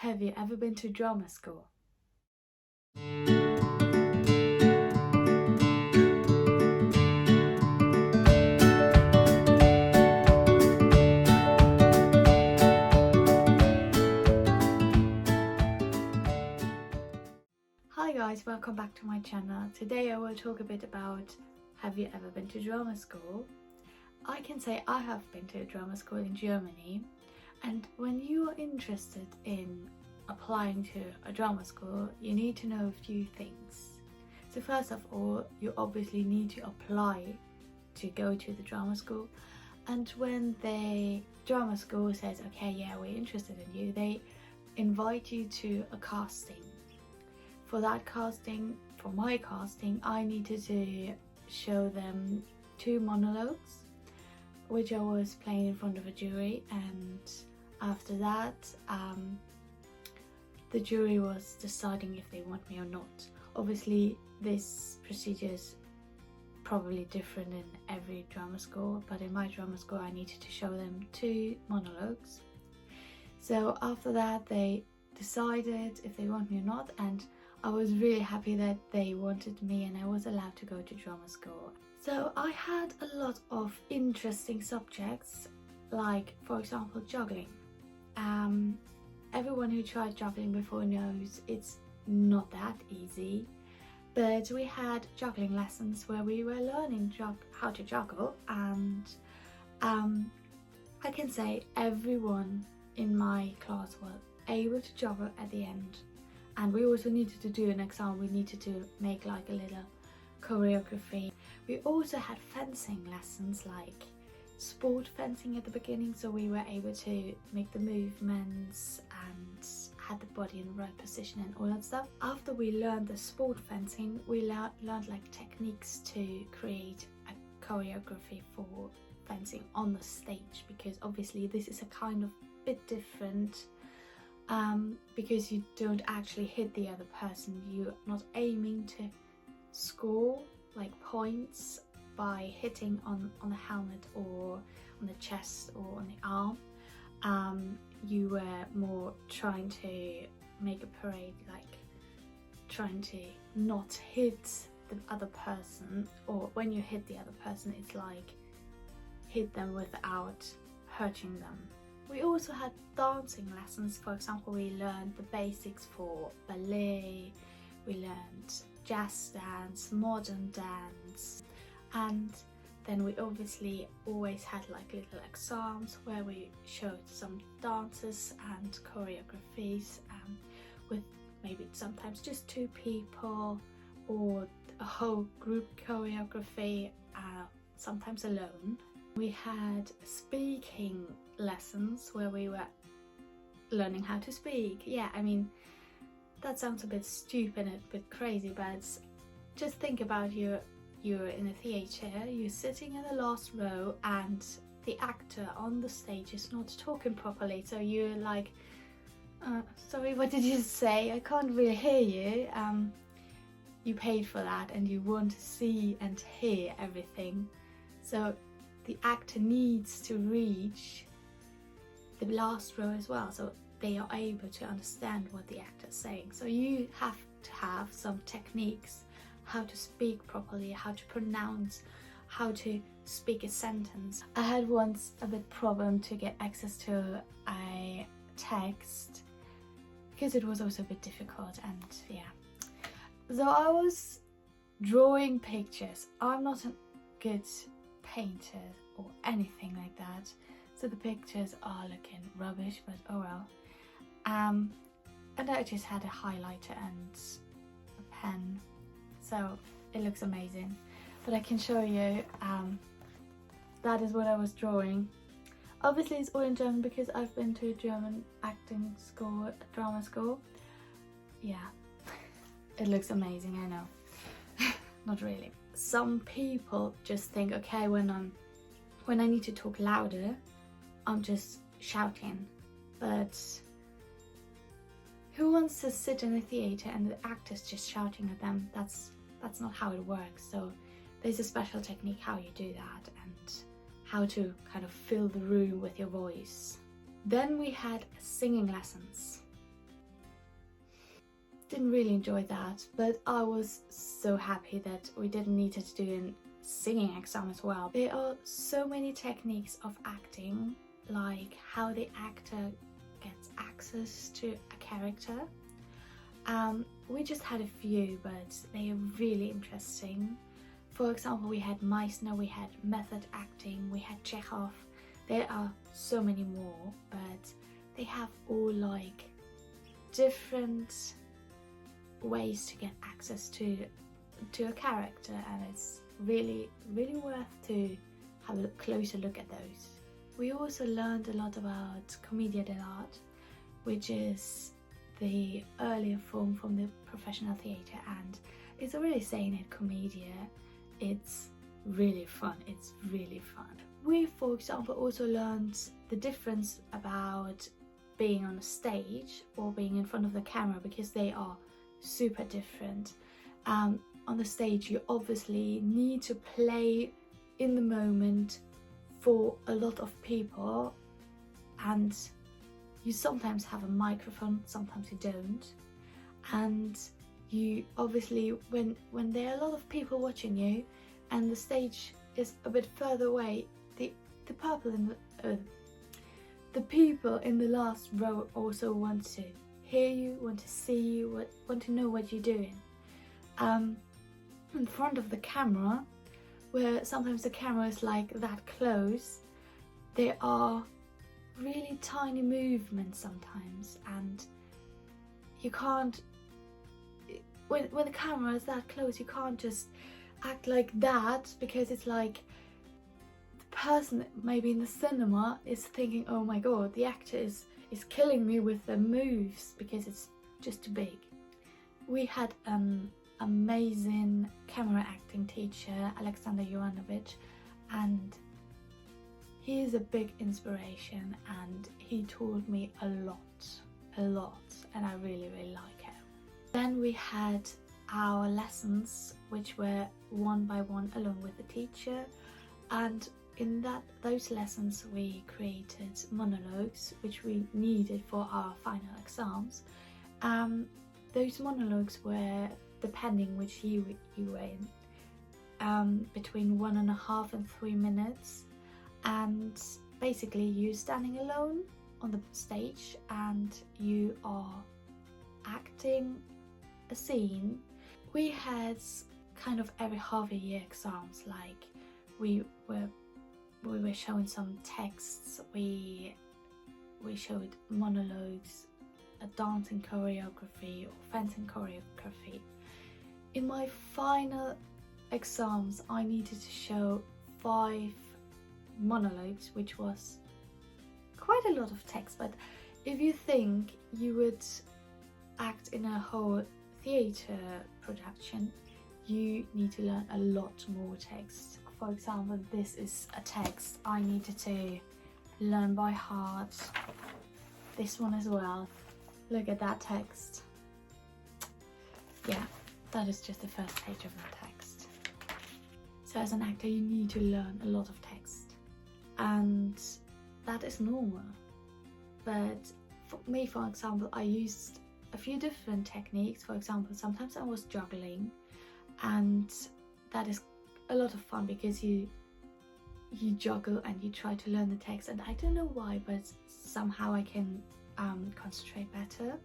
Have you ever been to drama school? Hi guys, welcome back to my channel. Today I will talk a bit about have you ever been to drama school? I can say I have been to a drama school in Germany, and when you are interested in applying to a drama school, you need to know a few things. So first of all, you obviously need to apply to go to the drama school, and when the drama school says, okay, yeah, we're interested in you, they invite you to a casting. For that casting, for my casting, I needed to show them 2 monologues, which I was playing in front of a jury, and after that, the jury was deciding if they want me or not. Obviously, this procedure is probably different in every drama school, but in my drama school I needed to show them 2 monologues. So after that, they decided if they want me or not, and I was really happy that they wanted me and I was allowed to go to drama school. So I had a lot of interesting subjects, like for example juggling. Everyone who tried juggling before knows it's not that easy, but we had juggling lessons where we were learning how to juggle, and I can say everyone in my class was able to juggle at the end. And we also needed to do an exam. We needed to make like a little choreography. We also had fencing lessons, like sport fencing at the beginning, so we were able to make the movements and had the body in the right position and all that stuff. After we learned the sport fencing, we learned like techniques to create a choreography for fencing on the stage, because obviously this is a kind of bit different. Because you don't actually hit the other person, you're not aiming to score like points by hitting on the helmet or on the chest or on the arm. You were more trying to make a parade, like trying to not hit the other person, or when you hit the other person, it's like hit them without hurting them. We also had dancing lessons. For example, we learned the basics for ballet, we learned jazz dance, modern dance, and then we obviously always had like little exams where we showed some dances and choreographies with maybe sometimes just 2 people or a whole group choreography, sometimes alone. We had speaking lessons where we were learning how to speak. Yeah, I mean, that sounds a bit stupid and a bit crazy, but just think about you're in a theatre, you're sitting in the last row and the actor on the stage is not talking properly, so you're like, sorry, what did you say? I can't really hear you. You paid for that and you want to see and hear everything, so the actor needs to reach the last row as well, so they are able to understand what the actor is saying. So you have to have some techniques, how to speak properly, how to pronounce, how to speak a sentence. I had once a bit problem to get access to a text because it was also a bit difficult, and yeah. So I was drawing pictures. I'm not a good painter or anything like that, so the pictures are looking rubbish, but oh well. And I just had a highlighter and a pen, so it looks amazing. But I can show you, that is what I was drawing. Obviously it's all in German because I've been to a German acting school, drama school. Yeah, it looks amazing, I know. Not really. Some people just think, okay, when I need to talk louder, I'm just shouting, but who wants to sit in a theatre and the actor's just shouting at them? That's not how it works. So there's a special technique how you do that and how to kind of fill the room with your voice. Then we had singing lessons. didn't really enjoy that, but I was so happy that we didn't need to do a singing exam as well. There are so many techniques of acting, like how the actor gets access to a character. We just had a few, but they are really interesting. For example, we had Meisner, we had Method Acting, we had Chekhov. There are so many more, but they have all like different ways to get access to a character, and it's really worth to have a closer look at those. We also learned a lot about commedia dell'arte, which is the earlier form from the professional theatre, and it's already saying it, commedia. It's really fun. It's really fun. We, for example, also learned the difference about being on a stage or being in front of the camera, because they are super different. On the stage, you obviously need to play in the moment for a lot of people, and you sometimes have a microphone, sometimes you don't, and you obviously, when there are a lot of people watching you and the stage is a bit further away, the people in the last row also want to hear you, want to see you, want to know what you're doing. In front of the camera, where sometimes the camera is like that close, there are really tiny movements sometimes, and you can't, when the camera is that close, you can't just act like that, because it's like the person maybe in the cinema is thinking, oh my god, the actor is killing me with the moves, because it's just too big. We had an amazing camera acting teacher, Alexander Jovanovic, and he is a big inspiration, and he taught me a lot, and I really like him. Then we had our lessons, which were one by one along with the teacher, and in those lessons we created monologues which we needed for our final exams. Those monologues were, depending which year you were in, between 1.5 and 3 minutes, and basically you're standing alone on the stage and you are acting a scene. We had kind of every half a year exams, like we were showing some texts, we showed monologues, a dancing choreography or fencing choreography. In my final exams I needed to show 5 monologues, which was quite a lot of text, but if you think you would act in a whole theatre production, you need to learn a lot more text. For example, this is a text I needed to learn by heart. This one as well. Look at that text. Yeah, that is just the first page of that text. So as an actor you need to learn a lot of text, and that is normal. But for me, for example, I used a few different techniques. For example, sometimes I was juggling, and that is a lot of fun because you juggle and you try to learn the text, and I don't know why, but somehow I can concentrate better.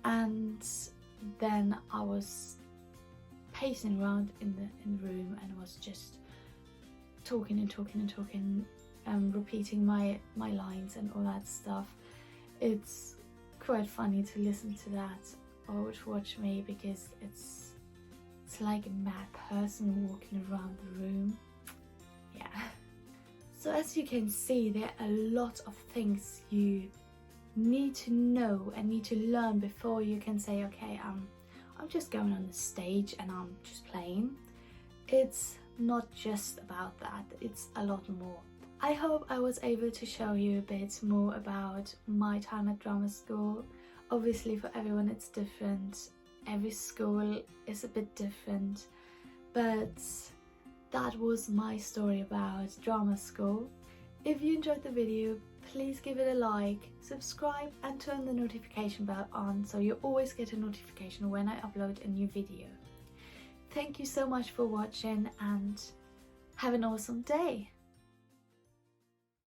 And then I was pacing around in the room and was just talking, repeating my lines and all that stuff. It's quite funny to listen to that or to watch me, because it's like a mad person walking around the room. Yeah. So as you can see, there are a lot of things you need to know and need to learn before you can say, okay, I'm just going on the stage and I'm just playing. It's not just about that, it's a lot more. I hope I was able to show you a bit more about my time at drama school. Obviously for everyone it's different, every school is a bit different, but that was my story about drama school. If you enjoyed the video, please give it a like, subscribe and turn the notification bell on so you always get a notification when I upload a new video. Thank you so much for watching and have an awesome day!